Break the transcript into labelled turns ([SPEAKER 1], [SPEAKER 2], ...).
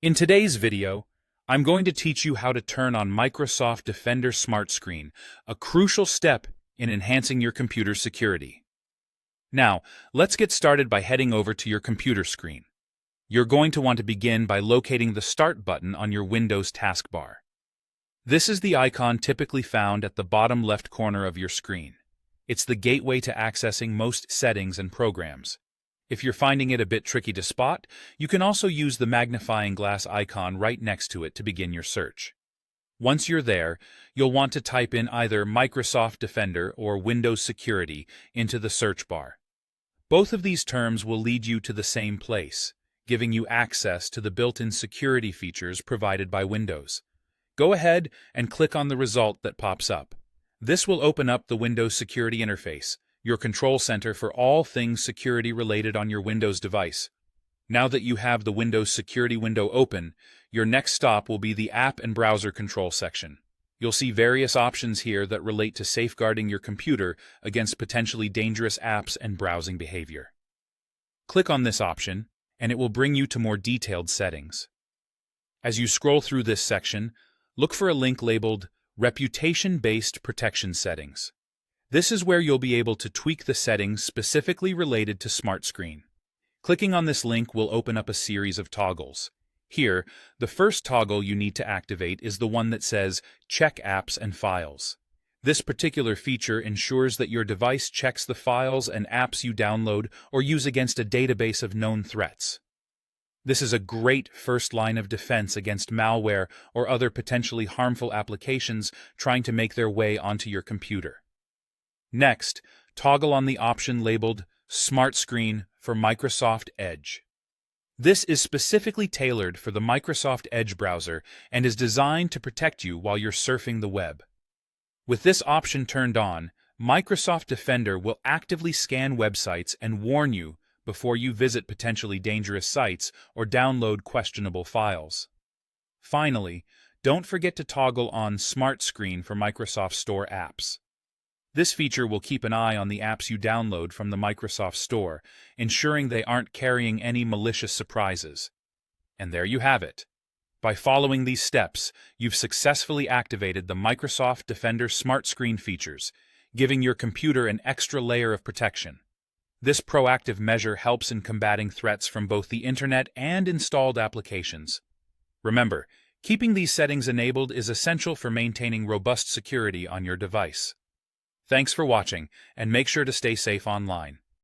[SPEAKER 1] In today's video, I'm going to teach you how to turn on Microsoft Defender Smartscreen, a crucial step in enhancing your computer's security. Now, let's get started by heading over to your computer screen. You're going to want to begin by locating the Start button on your Windows taskbar. This is the icon typically found at the bottom left corner of your screen. It's the gateway to accessing most settings and programs. If you're finding it a bit tricky to spot, you can also use the magnifying glass icon right next to it to begin your search. Once you're there, you'll want to type in either Microsoft Defender or Windows Security into the search bar. Both of these terms will lead you to the same place, giving you access to the built-in security features provided by Windows. Go ahead and click on the result that pops up. This will open up the Windows Security interface, your control center for all things security related on your Windows device. Now that you have the Windows Security window open, your next stop will be the App and Browser Control section. You'll see various options here that relate to safeguarding your computer against potentially dangerous apps and browsing behavior. Click on this option, and it will bring you to more detailed settings. As you scroll through this section, look for a link labeled Reputation-Based Protection Settings. This is where you'll be able to tweak the settings specifically related to Smartscreen. Clicking on this link will open up a series of toggles. Here, the first toggle you need to activate is the one that says Check Apps and Files. This particular feature ensures that your device checks the files and apps you download or use against a database of known threats. This is a great first line of defense against malware or other potentially harmful applications trying to make their way onto your computer. Next, toggle on the option labeled Smartscreen for Microsoft Edge. This is specifically tailored for the Microsoft Edge browser and is designed to protect you while you're surfing the web. With this option turned on, Microsoft Defender will actively scan websites and warn you before you visit potentially dangerous sites or download questionable files. Finally, don't forget to toggle on Smart Screen for Microsoft Store apps. This feature will keep an eye on the apps you download from the Microsoft Store, ensuring they aren't carrying any malicious surprises. And there you have it. By following these steps, you've successfully activated the Microsoft Defender Smartscreen features, giving your computer an extra layer of protection. This proactive measure helps in combating threats from both the internet and installed applications. Remember, keeping these settings enabled is essential for maintaining robust security on your device. Thanks for watching, and make sure to stay safe online.